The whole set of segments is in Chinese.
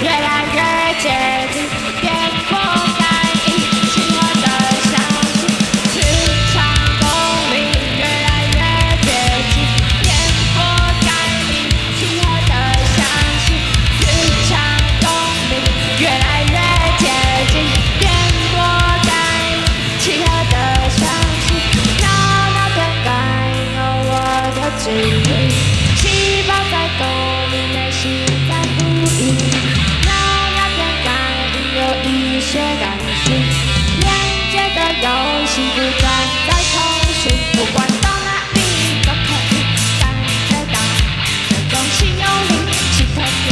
越来越接近，变不感应，亲我的相信，磁场共鸣，越来越接近，变不感应，亲我的相信，磁场共鸣，越来越接近，变不感应，亲我的相信，袅袅的感应有我的指引，细胞在共鸣，内心在呼应，袅袅的感应有医学感讯，连接的有幸福转在通讯，不管到哪里都可以感觉到这种心有灵，是特别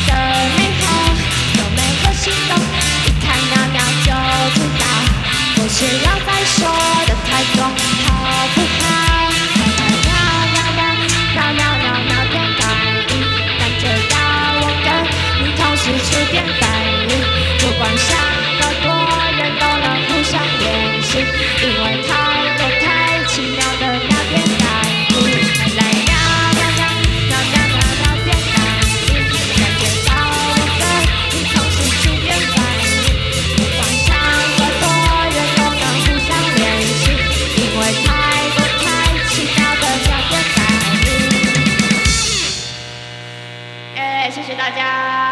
的美好，有每个心动，一看袅袅就知道，不需要再说的太多，好不好？袅袅袅袅袅点感应，感觉到我跟你同时出点反应，不管相隔多远都能互相联系，因为太奇妙的那点感应，来袅袅袅袅袅袅袅点感应，感觉到我跟你同时出点反应，不管相隔多远都能互相联系，因为太奇妙的那点感应。谢谢大家。